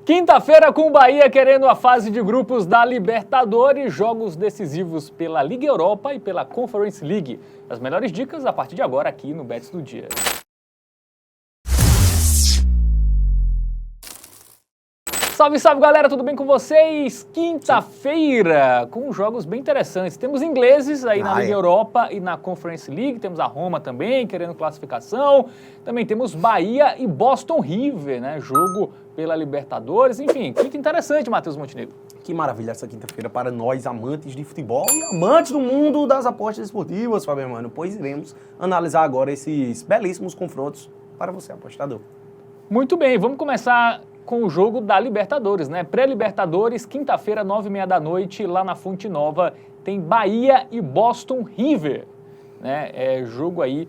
Quinta-feira com o Bahia querendo a fase de grupos da Libertadores, jogos decisivos pela Liga Europa e pela Conference League. As melhores dicas a partir de agora aqui no Bets do Dia. Salve, salve galera, tudo bem com vocês? Quinta-feira com jogos bem interessantes. Temos ingleses aí na Liga Europa e na Conference League, temos a Roma também querendo classificação. Também temos Bahia e Boston River, né? Jogo pela Libertadores. Enfim, quinta interessante, Matheus Montenegro. Que maravilha essa quinta-feira para nós amantes de futebol e amantes do mundo das apostas esportivas, Fábio Hermano, pois iremos analisar agora esses belíssimos confrontos para você, apostador. Muito bem, vamos começar com o jogo da Libertadores, né? Pré-Libertadores, quinta-feira, 9h30 da noite, lá na Fonte Nova, tem Bahia e Boston River, né? Jogo aí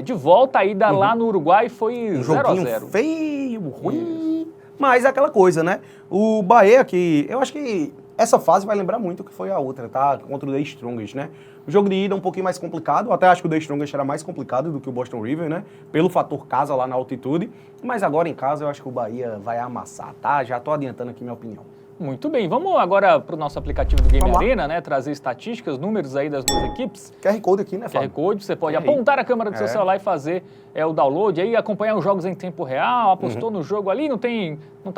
de volta aí lá no Uruguai, foi 0x0. Feio, ruim, mas é aquela coisa, né? O Bahia, que eu acho que essa fase vai lembrar muito o que foi a outra, tá? Contra o The Strongest, né? O jogo de ida é um pouquinho mais complicado, eu até acho que o The Strongest era mais complicado do que o Boston River, né? Pelo fator casa lá na altitude, mas agora em casa eu acho que o Bahia vai amassar, tá? Já tô adiantando aqui minha opinião. Muito bem, vamos agora para o nosso aplicativo do Game Arena, né? Trazer estatísticas, números aí das duas equipes. QR Code aqui, né, Fábio? QR Code, você pode apontar a câmera do seu celular e fazer o download, aí acompanhar os jogos em tempo real, apostou no jogo ali, não tá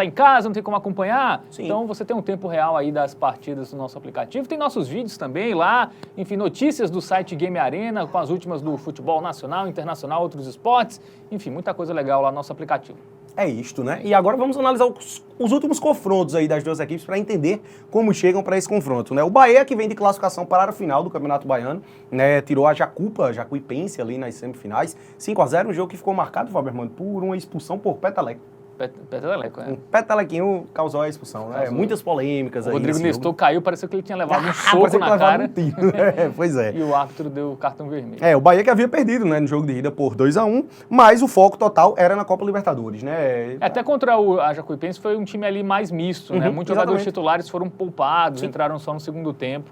em casa, não tem como acompanhar. Sim. Então você tem um tempo real aí das partidas do nosso aplicativo. Tem nossos vídeos também lá, enfim, notícias do site Game Arena, com as últimas do futebol nacional, internacional, outros esportes. Enfim, muita coisa legal lá no nosso aplicativo. É isto, né? E agora vamos analisar os últimos confrontos aí das duas equipes para entender como chegam para esse confronto, né? O Bahia, que vem de classificação para a final do Campeonato Baiano, né? Tirou a Jacuipense ali nas semifinais, 5x0, um jogo que ficou marcado, Fábio Hermano, por uma expulsão por peteleco. Peteleco, Um petelequinho causou a expulsão, né? Muitas polêmicas aí. O Rodrigo Nestor caiu, pareceu que ele tinha levado um soco na cara. Pois é. E o árbitro deu o cartão vermelho. O Bahia que havia perdido, né, no jogo de ida por 2x1, mas o foco total era na Copa Libertadores, né? Até contra a Jacuipense foi um time ali mais misto, né? Muitos jogadores titulares foram poupados, entraram só no segundo tempo.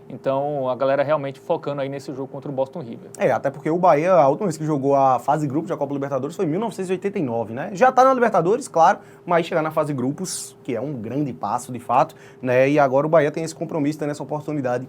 Então, a galera realmente focando aí nesse jogo contra o Boston River. Até porque o Bahia, a última vez que jogou a fase grupos da Copa Libertadores foi em 1989, né? Já tá na Libertadores, claro, mas chegar na fase grupos, que é um grande passo, de fato, né? E agora o Bahia tem esse compromisso, tem essa oportunidade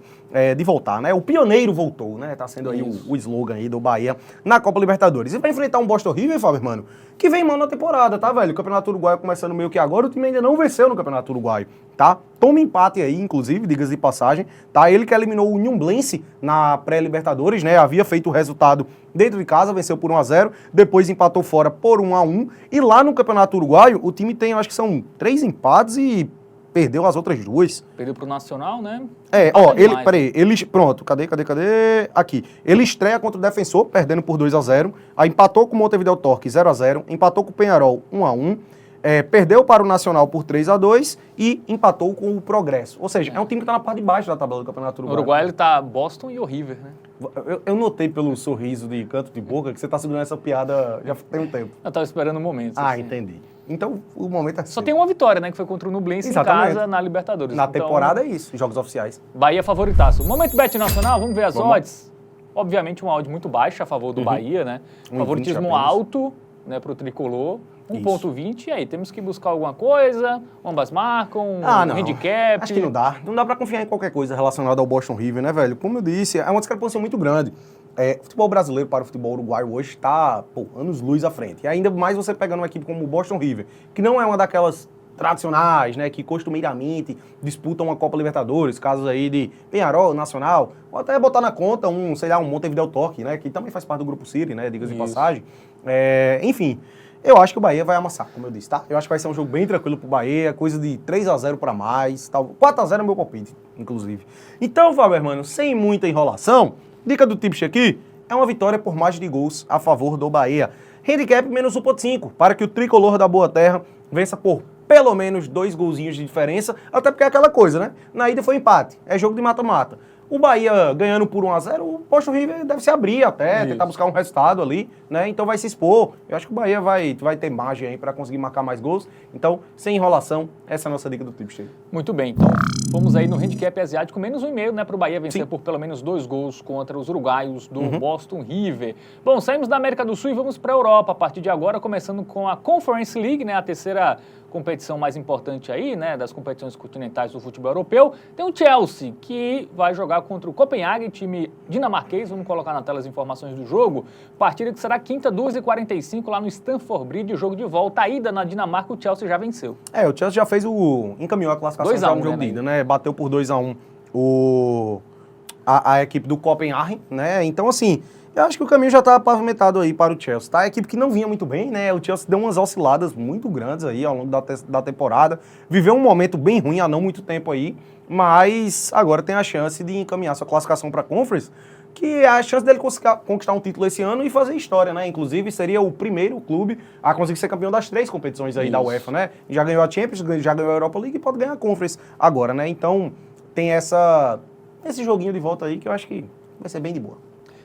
de voltar, né? O pioneiro voltou, né? Tá sendo aí o slogan aí do Bahia na Copa Libertadores. E vai enfrentar um Boston River, Fábio Hermano, que vem mal na temporada, tá, velho? O Campeonato Uruguaio começando meio que agora, o time ainda não venceu no Campeonato Uruguaio, tá? Toma empate aí, inclusive, diga-se de passagem, tá? Ele que eliminou o Ñublense na pré-Libertadores, né? Havia feito o resultado dentro de casa, venceu por 1x0, depois empatou fora por 1x1. E lá no Campeonato Uruguaio, o time tem, eu acho que são 3 empates e perdeu as outras 2. Perdeu pro Nacional, né? Pronto, cadê? Aqui. Ele estreia contra o Defensor, perdendo por 2x0, aí empatou com o Montevideo Torque 0x0, empatou com o Peñarol 1x1, perdeu para o Nacional por 3x2 e empatou com o Progresso. Ou seja, é um time que tá na parte de baixo da tabela do Campeonato Uruguaio. No Uruguai ele tá Boston e o River, né? Eu notei pelo sorriso de canto de boca que você tá segurando essa piada já tem um tempo. Eu tava esperando o momento. Assim. Entendi. Então, o momento é Só tem uma vitória, né? Que foi contra o Ñublense em casa na Libertadores. Na temporada é isso, em jogos oficiais. Bahia favoritaço. Momento Bet Nacional, vamos ver as odds. Obviamente uma odd muito baixa a favor do Bahia, né? Favoritismo alto, né, pro tricolor. 1.20, e aí, temos que buscar alguma coisa, ambas marcam, handicap... Acho que não dá. Não dá pra confiar em qualquer coisa relacionada ao Boston River, né, velho? Como eu disse, é uma discrepância muito grande. O futebol brasileiro para o futebol uruguaio hoje está, anos-luz à frente. E ainda mais você pegando uma equipe como o Boston River, que não é uma daquelas tradicionais, né, que costumeiramente disputam uma Copa Libertadores, casos aí de Peñarol, Nacional, ou até botar na conta um Montevideo Torque, né, que também faz parte do Grupo City, né, diga-se de passagem. Enfim... Eu acho que o Bahia vai amassar, como eu disse, tá? Eu acho que vai ser um jogo bem tranquilo pro Bahia, coisa de 3x0 para mais, tal. 4x0 é meu palpite, inclusive. Então, Fábio Hermano, sem muita enrolação, dica do Tips aqui é uma vitória por margem de gols a favor do Bahia. Handicap menos 1.5, para que o tricolor da Boa Terra vença por pelo menos 2 golzinhos de diferença, até porque é aquela coisa, né? Na ida foi empate, é jogo de mata-mata. O Bahia ganhando por 1x0, o Boston River deve se abrir até, tentar buscar um resultado ali, né? Então vai se expor. Eu acho que o Bahia vai ter margem aí para conseguir marcar mais gols. Então, sem enrolação, Essa é a nossa dica do Tipster. Muito bem, então vamos aí no handicap asiático, menos 1,5, né, para o Bahia vencer por pelo menos 2 gols contra os uruguaios do Boston River. Bom, saímos da América do Sul e vamos para a Europa, a partir de agora, começando com a Conference League, né, a terceira competição mais importante aí, né, das competições continentais do futebol europeu. Tem o Chelsea, que vai jogar contra o Copenhague, time dinamarquês. Vamos colocar na tela as informações do jogo. Partida que será quinta, 2h45, lá no Stamford Bridge, jogo de volta. A ida na Dinamarca, o Chelsea já venceu. O Chelsea já fez encaminhou a classificação para o jogo de ida, né? Bateu por 2-1 a equipe do Copenhagen, né? Então, assim, eu acho que o caminho já está pavimentado aí para o Chelsea, tá? A equipe que não vinha muito bem, né? O Chelsea deu umas osciladas muito grandes aí ao longo da temporada. Viveu um momento bem ruim há não muito tempo aí, mas agora tem a chance de encaminhar sua classificação para a Conference, que é a chance dele conquistar um título esse ano e fazer história, né? Inclusive, seria o primeiro clube a conseguir ser campeão das 3 competições aí da UEFA, né? Já ganhou a Champions, já ganhou a Europa League e pode ganhar a Conference agora, né? Então, tem esse joguinho de volta aí que eu acho que vai ser bem de boa.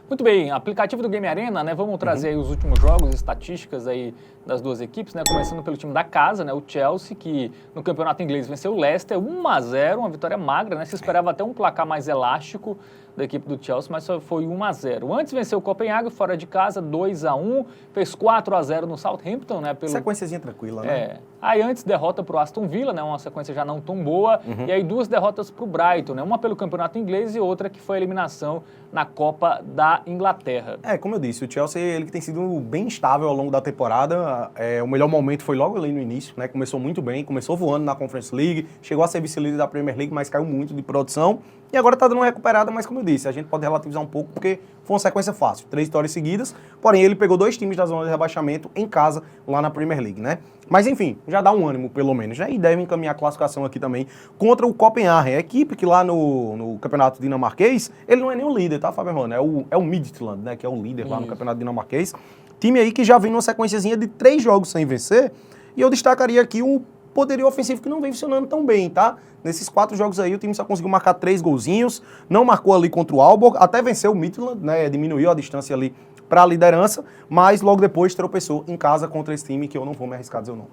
Muito bem, aplicativo do Game Arena, né? Vamos trazer aí os últimos jogos, estatísticas aí das duas equipes, né? Começando pelo time da casa, né? O Chelsea, que no campeonato inglês venceu o Leicester 1-0, uma vitória magra, né? Se esperava até um placar mais elástico da equipe do Chelsea, mas só foi 1-0. Antes venceu o Copenhague fora de casa, 2-1, fez 4-0 no Southampton, né? Sequenciazinha tranquila, né? Aí antes derrota para o Aston Villa, né? Uma sequência já não tão boa, e aí 2 derrotas para o Brighton, né? Uma pelo campeonato inglês e outra que foi a eliminação na Copa da Inglaterra. Como eu disse, o Chelsea ele que tem sido bem estável ao longo da temporada. O melhor momento foi logo ali no início, né? Começou muito bem, começou voando na Conference League, chegou a ser vice-líder da Premier League, mas caiu muito de produção. E agora está dando uma recuperada, mas como eu disse, a gente pode relativizar um pouco porque foi uma sequência fácil, 3 vitórias seguidas, porém ele pegou 2 times da zona de rebaixamento em casa, lá na Premier League, né? Mas enfim, já dá um ânimo pelo menos, né? E deve encaminhar a classificação aqui também contra o Copenhagen, a equipe que lá no campeonato dinamarquês, ele não é nem o líder, tá, Fábio Rony? É o Midtjylland, né? Que é o líder lá no campeonato dinamarquês. Time aí que já vem numa sequenciazinha de 3 jogos sem vencer, e eu destacaria aqui o poderio ofensivo que não vem funcionando tão bem, tá? Nesses 4 jogos aí, o time só conseguiu marcar 3 golzinhos, não marcou ali contra o Aalborg, até venceu o Midtjylland, né? Diminuiu a distância ali para a liderança, mas logo depois tropeçou em casa contra esse time que eu não vou me arriscar dizer o nome.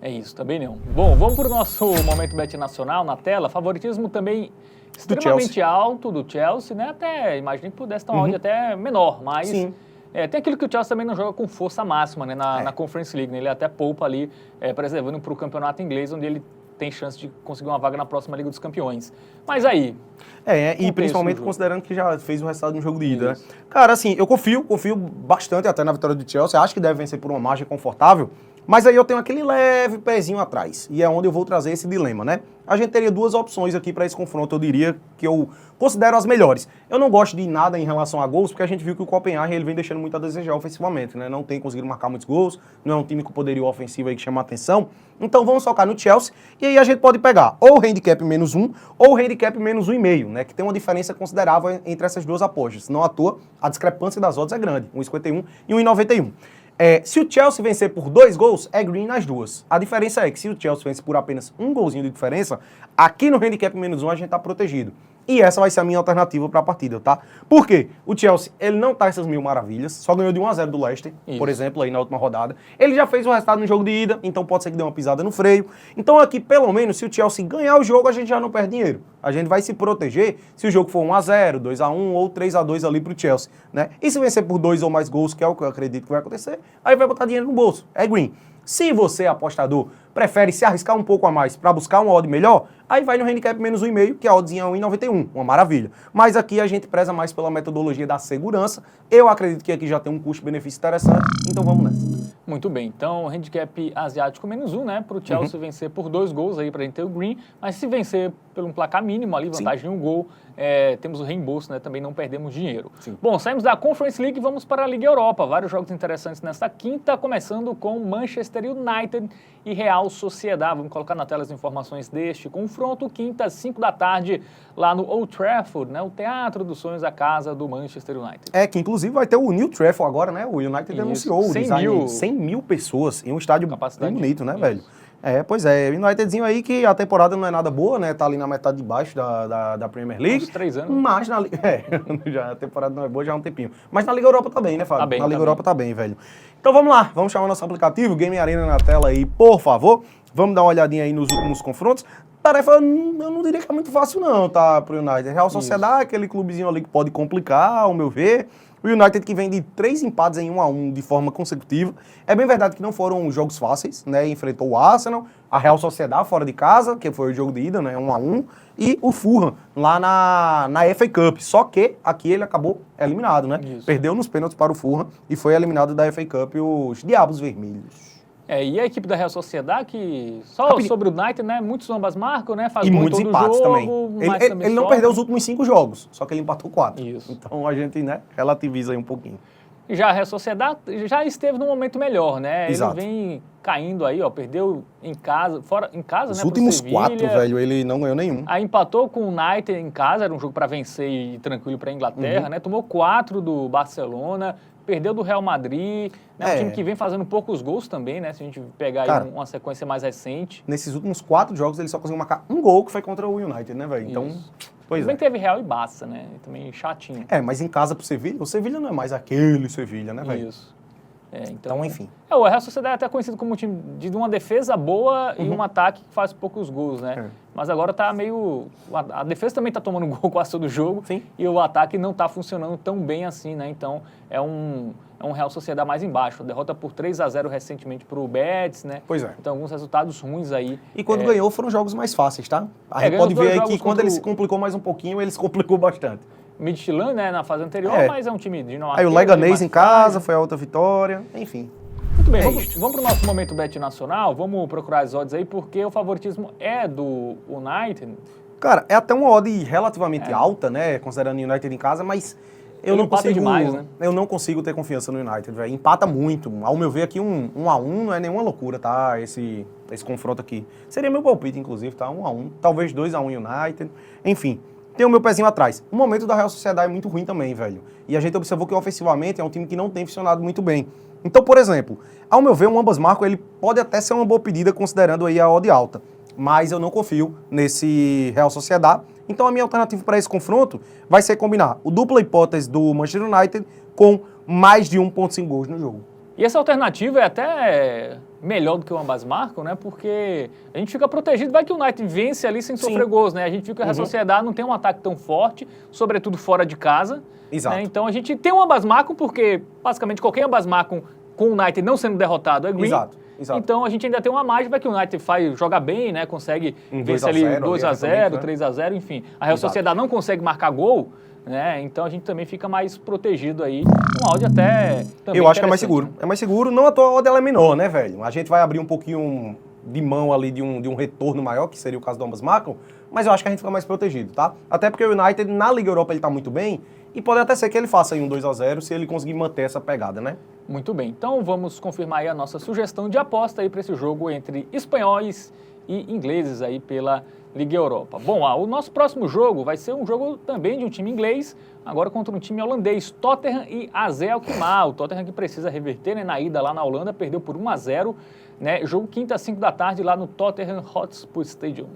É isso, também não. Bom, vamos para o nosso Momento Bet Nacional na tela. Favoritismo também extremamente alto do Chelsea, né? Até imaginei que pudesse ter uma odd até menor, mas... Sim. Tem aquilo que o Chelsea também não joga com força máxima, né, na Conference League, né? Ele até poupa ali, preservando para o campeonato inglês, onde ele tem chance de conseguir uma vaga na próxima Liga dos Campeões. Mas aí... e principalmente considerando que já fez o resultado no jogo de ida, né? Cara, assim, eu confio bastante até na vitória do Chelsea, acho que deve vencer por uma margem confortável, mas aí eu tenho aquele leve pezinho atrás, e é onde eu vou trazer esse dilema, né? A gente teria 2 opções aqui para esse confronto, eu diria que eu considero as melhores. Eu não gosto de nada em relação a gols, porque a gente viu que o Copenhagen ele vem deixando muito a desejar ofensivamente, né? Não tem conseguido marcar muitos gols, não é um time com poderio ofensivo aí que chama a atenção. Então vamos focar no Chelsea, e aí a gente pode pegar ou o handicap -1 ou o handicap -1,5, né? Que tem uma diferença considerável entre essas 2 apostas. Não à toa, a discrepância das odds é grande, 1,51 e 1,91. Se o Chelsea vencer por 2 gols, é green nas 2. A diferença é que se o Chelsea vencer por apenas 1 golzinho de diferença, aqui no handicap -1 a gente está protegido. E essa vai ser a minha alternativa para a partida, tá? Por quê? O Chelsea, ele não tá essas mil maravilhas, só ganhou de 1-0 do Leicester, por exemplo, aí na última rodada. Ele já fez o resultado no jogo de ida, então pode ser que dê uma pisada no freio. Então aqui, pelo menos, se o Chelsea ganhar o jogo, a gente já não perde dinheiro. A gente vai se proteger se o jogo for 1-0, 2-1 ou 3-2 ali pro Chelsea, né? E se vencer por 2 ou mais gols, que é o que eu acredito que vai acontecer, aí vai botar dinheiro no bolso. É green. Se você, apostador, prefere se arriscar um pouco a mais para buscar uma odd melhor, aí vai no handicap -1,5, que a oddzinha é 1,91, uma maravilha. Mas aqui a gente preza mais pela metodologia da segurança. Eu acredito que aqui já tem um custo-benefício interessante, então vamos nessa. Muito bem, então handicap asiático -1, né, para o Chelsea vencer por 2 gols aí para a gente ter o green, mas se vencer por um placar mínimo ali, vantagem de 1 gol, temos o reembolso, né, também não perdemos dinheiro. Sim. Bom, saímos da Conference League e vamos para a Liga Europa, vários jogos interessantes nesta quinta, começando com Manchester United e Real Sociedad. Vamos colocar na tela as informações deste confronto, quinta, 5 da tarde, lá no Old Trafford, né, o Teatro dos Sonhos, a casa do Manchester United. Que inclusive vai ter o New Trafford agora, né, o United anunciou o design 100 mil pessoas em um estádio bem bonito, né, velho? Pois é, o Unitedzinho aí que a temporada não é nada boa, né? Tá ali na metade de baixo da Premier League. Uns 3 anos. Mas já a temporada não é boa já há um tempinho. Mas na Liga Europa tá bem, né, Fábio? Tá bem, na Liga Europa tá bem, velho. Então vamos lá, vamos chamar nosso aplicativo, Game Arena na tela aí, por favor. Vamos dar uma olhadinha aí nos últimos confrontos. Tarefa, eu não diria que é muito fácil não, tá, pro United. Real Sociedade, aquele clubezinho ali que pode complicar, ao meu ver. O United que vem de 3 empates em 1-1 de forma consecutiva. É bem verdade que não foram jogos fáceis, né? Enfrentou o Arsenal, a Real Sociedade fora de casa, que foi o jogo de ida, né? 1-1. E o Fulham, lá na FA Cup. Só que aqui ele acabou eliminado, né? Isso. Perdeu nos pênaltis para o Fulham e foi eliminado da FA Cup os Diabos Vermelhos. E a equipe da Real Sociedade, que só sobre o United, né? Muitos ambas marcam, né? Faz E gol muitos todo empates jogo, também. mas também Ele não sofre. perdeu os últimos 5 jogos, só que ele empatou 4. Isso. Então a gente, né, relativiza aí um pouquinho. Já a Real Sociedade já esteve num momento melhor, né? Exato. Ele vem caindo aí, ó, perdeu em casa, Os né? últimos pro Sevilha. 4, velho, ele não ganhou nenhum. Aí empatou com o United em casa, era um jogo para vencer e tranquilo para a Inglaterra, né? Tomou 4 do Barcelona, perdeu do Real Madrid, né? Um time que vem fazendo poucos gols também, né? Se a gente pegar aí uma sequência mais recente. Nesses últimos 4 jogos ele só conseguiu marcar um gol, que foi contra o United, né, velho? Então, pois Também teve Real e Barça, né? E também chatinho. Mas em casa pro Sevilha, o Sevilha não é mais aquele Sevilha, né, velho? Isso. Então, enfim. O Real Sociedade é até conhecido como um time de uma defesa boa e um ataque que faz poucos gols, né? Mas agora tá meio... A defesa também tá tomando gol quase todo jogo. Sim. E o ataque não tá funcionando tão bem assim, né? Então, é um Real Sociedade mais embaixo. A derrota por 3-0 recentemente pro Betis, né? Pois é. Então, alguns resultados ruins aí. E quando ganhou, foram jogos mais fáceis, tá? A gente pode ver aí que quando ele se complicou mais um pouquinho, ele se complicou bastante. Midtjylland, né, na fase anterior, mas é um time de Aí o Leganés em casa, foi a outra vitória, enfim. Muito bem, vamos para o nosso momento bet nacional, vamos procurar as odds aí, porque o favoritismo é do United. Cara, é até uma odd relativamente alta, né, considerando o United em casa, mas eu não consigo demais, né? Eu não consigo ter confiança no United, velho. Empata muito. Ao meu ver aqui, 1-1 não é nenhuma loucura, tá? Esse confronto aqui. Seria meu palpite, inclusive, tá? 1-1, talvez 2-1 United, enfim. Tem o meu pezinho atrás. O momento da Real Sociedade é muito ruim também, velho. E a gente observou que ofensivamente é um time que não tem funcionado muito bem. Então, por exemplo, ao meu ver, um ambas marcam, ele pode até ser uma boa pedida considerando aí a odd alta. Mas eu não confio nesse Real Sociedade. Então a minha alternativa para esse confronto vai ser combinar o dupla hipótese do Manchester United com mais de 1,5 gols no jogo. E essa alternativa é até melhor do que o ambas marcam, né? Porque a gente fica protegido, vai que o United vence ali sem sofrer gols, né? A gente fica que a Sociedade não tem um ataque tão forte, sobretudo fora de casa. Exato. Né? Então a gente tem um ambas marcam porque basicamente qualquer ambas marcam com o United não sendo derrotado é green. Exato. Então a gente ainda tem uma margem, vai que o United joga bem, né? Consegue vencer ali 2-0, 3-0, enfim. A Real Sociedade não consegue marcar gol, né? Então a gente também fica mais protegido aí. Um áudio até também eu acho que é mais seguro. É mais seguro, não à toa a odd ela é menor, né, velho? A gente vai abrir um pouquinho de mão ali de um retorno maior, que seria o caso do ambas marcam, mas eu acho que a gente fica mais protegido, tá? Até porque o United na Liga Europa ele tá muito bem e pode até ser que ele faça aí um 2-0 se ele conseguir manter essa pegada, né? Muito bem. Então vamos confirmar aí a nossa sugestão de aposta aí para esse jogo entre espanhóis e ingleses aí pela Liga Europa. Bom, o nosso próximo jogo vai ser um jogo também de um time inglês, agora contra um time holandês, Tottenham e AZ Alkmaar. O Tottenham que precisa reverter, né, na ida lá na Holanda, perdeu por 1-0, né? Jogo quinta às 5 da tarde lá no Tottenham Hotspur Stadium.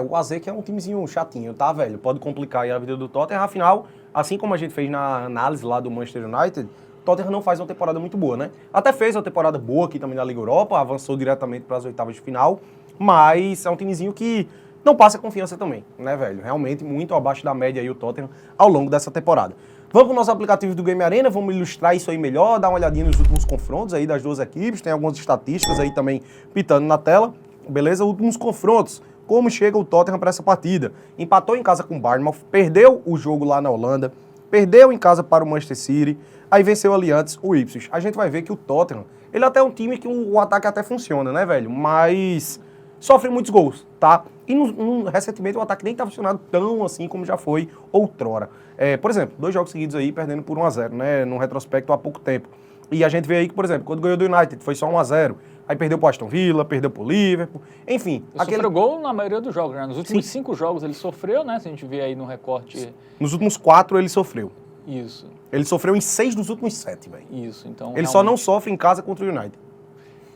O AZ que é um timezinho chatinho, tá, velho? Pode complicar aí a vida do Tottenham, afinal, assim como a gente fez na análise lá do Manchester United, o Tottenham não faz uma temporada muito boa, né? Até fez uma temporada boa aqui também na Liga Europa, avançou diretamente para as oitavas de final, mas é um timezinho que não passa confiança também, né, velho? Realmente muito abaixo da média aí o Tottenham ao longo dessa temporada. Vamos pro nosso aplicativo do Game Arena, vamos ilustrar isso aí melhor, dar uma olhadinha nos últimos confrontos aí das duas equipes, tem algumas estatísticas aí também pitando na tela, beleza? Últimos confrontos, como chega o Tottenham para essa partida. Empatou em casa com o Bournemouth, perdeu o jogo lá na Holanda, perdeu em casa para o Manchester City, aí venceu ali antes o Ipswich. A gente vai ver que o Tottenham, ele até é um time que o ataque até funciona, né, velho? Mas sofre muitos gols, tá? E recentemente o ataque nem tá funcionando tão assim como já foi outrora. Por exemplo, 2 jogos seguidos aí perdendo por 1-0, né? Num retrospecto há pouco tempo. E a gente vê aí que, por exemplo, quando ganhou do United foi só 1-0. Aí perdeu pro Aston Villa, perdeu pro Liverpool, enfim. Sofreu gol na maioria dos jogos, né? Nos últimos 5 jogos ele sofreu, né? Se a gente vê aí no recorte. Nos últimos 4 ele sofreu. Isso. Ele sofreu em 6 dos últimos 7, velho. Isso, então. Ele só não sofre em casa contra o United.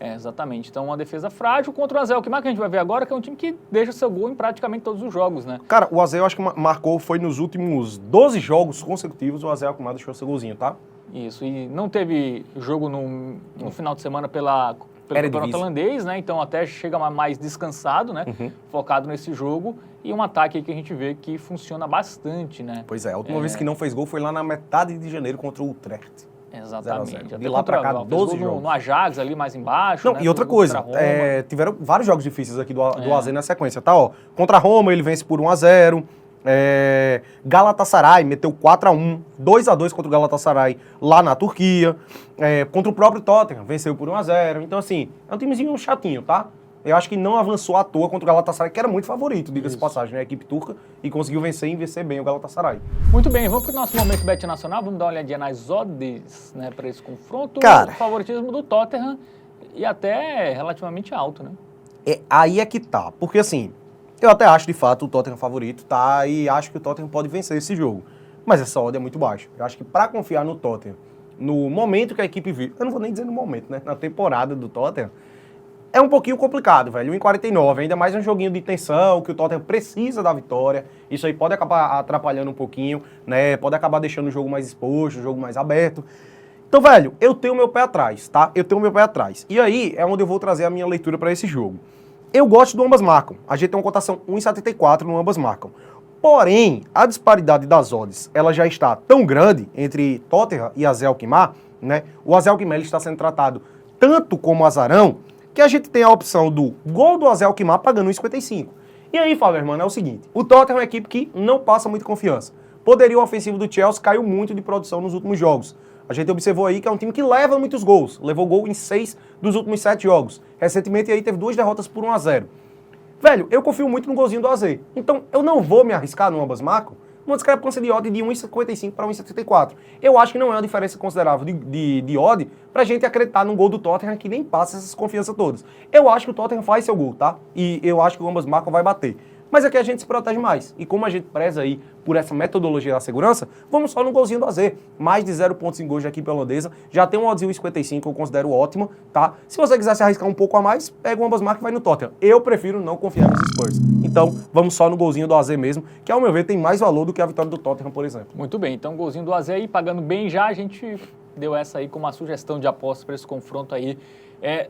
Exatamente. Então, uma defesa frágil contra o AZ Alkmaar, que a gente vai ver agora, que é um time que deixa seu gol em praticamente todos os jogos, né? Cara, o AZ eu acho que marcou, foi nos últimos 12 jogos consecutivos, o AZ Alkmaar deixou seu golzinho, tá? Isso, e não teve jogo no final de semana pela pelo campeonato holandês, né? Então até chega mais descansado, né? Focado nesse jogo. E um ataque aí que a gente vê que funciona bastante, né? Pois é, a última vez que não fez gol foi lá na metade de janeiro contra o Utrecht. Exatamente. De lá pra cá, 12 jogos. No Ajax ali mais embaixo. Não, né? E outra coisa, tiveram vários jogos difíceis aqui do AZ na sequência, tá? Ó, contra a Roma ele vence por 1-0. Galatasaray meteu 4-1, 2-2 contra o Galatasaray lá na Turquia. Contra o próprio Tottenham, venceu por 1-0. Então, assim, é um timezinho chatinho, tá? Eu acho que não avançou à toa contra o Galatasaray, que era muito favorito, diga-se de passagem, né? A equipe turca, e conseguiu vencer e vencer bem o Galatasaray. Muito bem, vamos para o nosso momento Bet Nacional, vamos dar uma olhadinha nas odds, né, para esse confronto. Cara, o favoritismo do Tottenham e até relativamente alto, né? Aí é que tá, porque assim, eu até acho de fato o Tottenham favorito, tá? E acho que o Tottenham pode vencer esse jogo. Mas essa odd é muito baixa. Eu acho que para confiar no Tottenham, no momento que a equipe vive, eu não vou nem dizer no momento, né? Na temporada do Tottenham, é um pouquinho complicado, velho. 1,49, ainda mais um joguinho de tensão, que o Tottenham precisa da vitória. Isso aí pode acabar atrapalhando um pouquinho, né? Pode acabar deixando o jogo mais exposto, o jogo mais aberto. Então, velho, eu tenho meu pé atrás, tá? Eu tenho meu pé atrás. E aí é onde eu vou trazer a minha leitura para esse jogo. Eu gosto do ambas marcam. A gente tem uma cotação 1,74 no ambas marcam. Porém, a disparidade das odds, ela já está tão grande entre Tottenham e AZ Alkmaar, né? O AZ Alkmaar ele está sendo tratado tanto como azarão, que a gente tem a opção do gol do AZ Alkmaar pagando 1,55. E aí, Fábio, irmão, é o seguinte, o Tottenham é uma equipe que não passa muita confiança. Poderio ofensivo do Chelsea caiu muito de produção nos últimos jogos. A gente observou aí que é um time que leva muitos gols. Levou gol em 6 dos últimos 7 jogos. Recentemente aí teve 2 derrotas por 1-0. Velho, eu confio muito no golzinho do AZ. Então, eu não vou me arriscar no ambas marcam uma discrepância de odd de 1,55 para 1,74. Eu acho que não é uma diferença considerável de odd pra gente acreditar num gol do Tottenham que nem passa essas confianças todas. Eu acho que o Tottenham faz seu gol, tá? E eu acho que o ambas marcam vai bater. Mas aqui a gente se protege mais. E como a gente preza aí por essa metodologia da segurança, vamos só no golzinho do AZ. Mais de 0 pontos em gols da equipe holandesa. Já tem um oddzinho 55 que eu considero ótimo, tá? Se você quiser se arriscar um pouco a mais, pega o ambas marcas e vai no Tottenham. Eu prefiro não confiar nos Spurs. Então, vamos só no golzinho do AZ mesmo, que ao meu ver tem mais valor do que a vitória do Tottenham, por exemplo. Muito bem, então golzinho do AZ aí, pagando bem já, a gente deu essa aí como uma sugestão de aposta para esse confronto aí.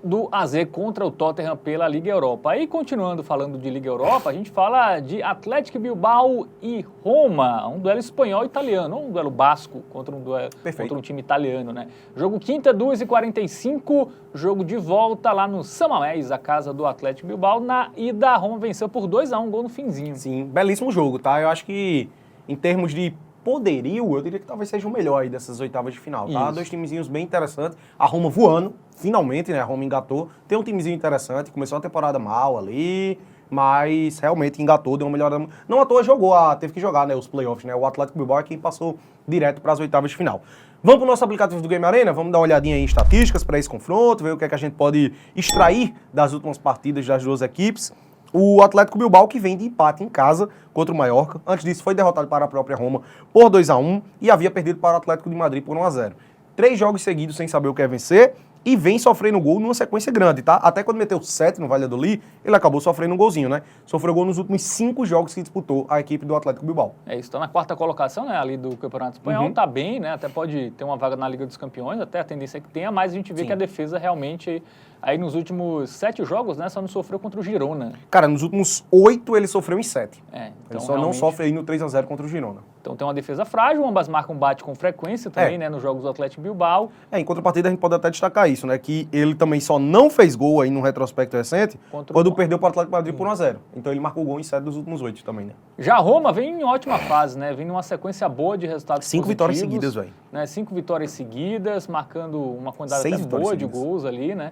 Do AZ contra o Tottenham pela Liga Europa. Aí, continuando falando de Liga Europa, a gente fala de Atlético Bilbao e Roma, um duelo espanhol e italiano, não um duelo basco contra um time italiano, né? Jogo quinta, 2h45, jogo de volta lá no San Mamés, a casa do Atlético Bilbao. Na ida, a Roma venceu por 2-1, gol no finzinho. Sim, belíssimo jogo, tá? Eu acho que, em termos de poderio, eu diria que talvez seja o melhor aí dessas oitavas de final, tá? Isso. 2 timezinhos bem interessantes. A Roma voando, finalmente, né? A Roma engatou. Tem um timezinho interessante, começou a temporada mal ali, mas realmente engatou, deu uma melhorada. Não à toa teve que jogar, né? Os playoffs, né? O Atlético Bilbao é quem passou direto para as oitavas de final. Vamos para o nosso aplicativo do Game Arena? Vamos dar uma olhadinha em estatísticas para esse confronto, ver o que é que a gente pode extrair das últimas partidas das duas equipes. O Atlético Bilbao, que vem de empate em casa contra o Mallorca. Antes disso, foi derrotado para a própria Roma por 2-1 e havia perdido para o Atlético de Madrid por 1-0. 3 jogos seguidos sem saber o que é vencer e vem sofrendo gol numa sequência grande, tá? Até quando meteu 7 no Valladolid, ele acabou sofrendo um golzinho, né? Sofreu gol nos últimos 5 jogos que disputou a equipe do Atlético Bilbao. Isso, tá na 4ª colocação, né? Ali do Campeonato Espanhol, tá bem, né? Até pode ter uma vaga na Liga dos Campeões, até a tendência é que tenha, mas a gente vê que a defesa realmente... Aí nos últimos 7 jogos, né, só não sofreu contra o Girona. Cara, nos últimos 8 ele sofreu em 7. Então ele só não sofre aí no 3-0 contra o Girona. Então tem uma defesa frágil, ambas marcam bate com frequência também, né, nos jogos do Atlético Bilbao. Em contrapartida a gente pode até destacar isso, né, que ele também só não fez gol aí no retrospecto recente quando perdeu para o Atlético Madrid por 1-0. Então ele marcou gol em 7 dos últimos 8 também, né. Já a Roma vem em ótima fase, né, vem numa sequência boa de resultados 5 vitórias seguidas, velho. Né, 5 vitórias seguidas, marcando uma quantidade até boa de gols ali, né.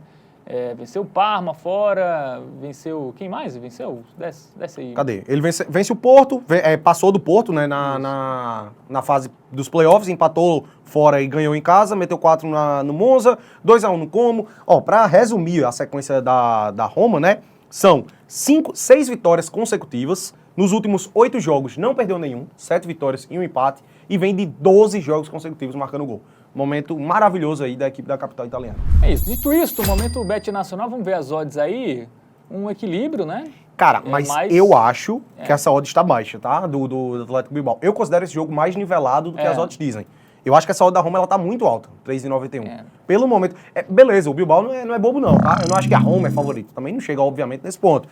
Venceu o Parma fora, venceu... Quem mais venceu? Desce aí. Cadê? Ele vence o Porto, passou do Porto, né, na fase dos playoffs, empatou fora e ganhou em casa, meteu 4 no Monza, 2-1 no Como. Ó, pra resumir a sequência da Roma, né, são 6 vitórias consecutivas, nos últimos 8 jogos não perdeu nenhum, 7 vitórias e um empate, e vem de 12 jogos consecutivos marcando gol. Momento maravilhoso aí da equipe da capital italiana. É isso. Dito isso, o momento Bet Nacional, vamos ver as odds aí, um equilíbrio, né? Cara, mas eu acho que essa odd está baixa, tá? Do Atlético Bilbao. Eu considero esse jogo mais nivelado do que as odds dizem. Eu acho que essa odd da Roma ela tá muito alta, 3,91. Pelo momento. Beleza, o Bilbao não é bobo, não, tá? Eu não acho que a Roma é favorito. Também não chega, obviamente, nesse ponto.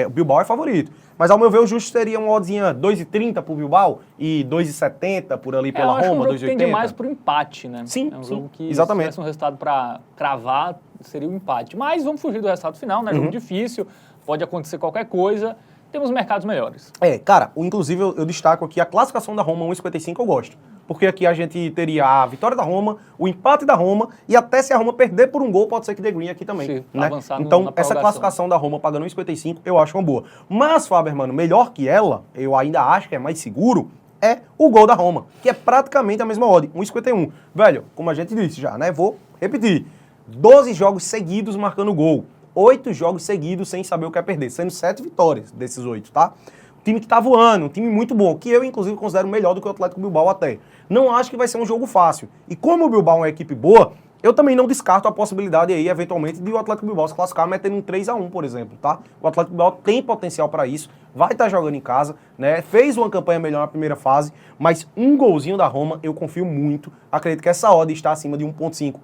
O Bilbao é favorito. Mas, ao meu ver, o justo seria uma oddzinha 2,30 pro Bilbao e 2,70 por ali pela Roma, 2,80. Tende mais pro empate, né? Sim, é um jogo que, exatamente. se tivesse um resultado para cravar, seria um empate. Mas vamos fugir do resultado final, né? Jogo difícil, pode acontecer qualquer coisa. Temos mercados melhores. Cara, inclusive eu destaco aqui a classificação da Roma 1,55 eu gosto. Porque aqui a gente teria a vitória da Roma, o empate da Roma e até se a Roma perder por um gol, pode ser que dê green aqui também. Sim, né? avançar então, essa classificação da Roma pagando 1,55 eu acho uma boa. Mas, Faber, mano, melhor que ela, eu ainda acho que é mais seguro, é o gol da Roma, que é praticamente a mesma odd, 1,51. Velho, como a gente disse já, né? Vou repetir. 12 jogos seguidos marcando gol. 8 jogos seguidos sem saber o que é perder, sendo 7 vitórias desses 8, tá? Um time que tá voando, um time muito bom, que eu, inclusive, considero melhor do que o Atlético Bilbao até. Não acho que vai ser um jogo fácil. E como o Bilbao é uma equipe boa, eu também não descarto a possibilidade aí, eventualmente, de o Atlético Bilbao se classificar metendo um 3-1, por exemplo, tá? O Atlético Bilbao tem potencial para isso, vai estar jogando em casa, né? Fez uma campanha melhor na primeira fase, mas um golzinho da Roma, eu confio muito. Acredito que essa odd está acima de 1,5.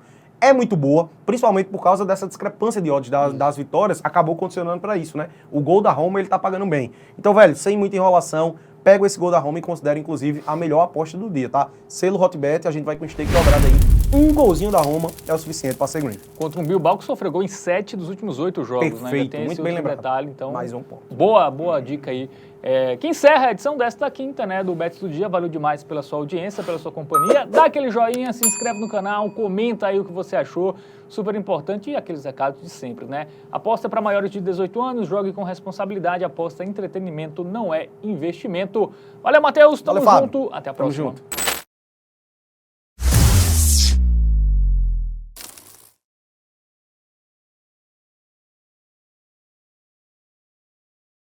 É muito boa, principalmente por causa dessa discrepância de odds das vitórias, acabou condicionando para isso, né? O gol da Roma, ele tá pagando bem. Então, velho, sem muita enrolação, pego esse gol da Roma e considero, inclusive, a melhor aposta do dia, tá? Selo Hotbet, a gente vai com o stake dobrado aí. Um golzinho da Roma é o suficiente para ser green. Contra um Bilbao que sofreu gol em 7 dos últimos 8 jogos, Perfeito, né? Ainda tem muito esse bem outro lembrado. detalhe, então, mais um ponto. Boa dica aí. Que encerra a edição desta quinta, né, do Bets do Dia. Valeu demais pela sua audiência, pela sua companhia. Dá aquele joinha, se inscreve no canal, comenta aí o que você achou. Super importante. E aqueles recados de sempre, né? Aposta para maiores de 18 anos, jogue com responsabilidade. Aposta entretenimento, não é investimento. Valeu, Matheus. Tamo junto. Até a próxima. Tamo junto.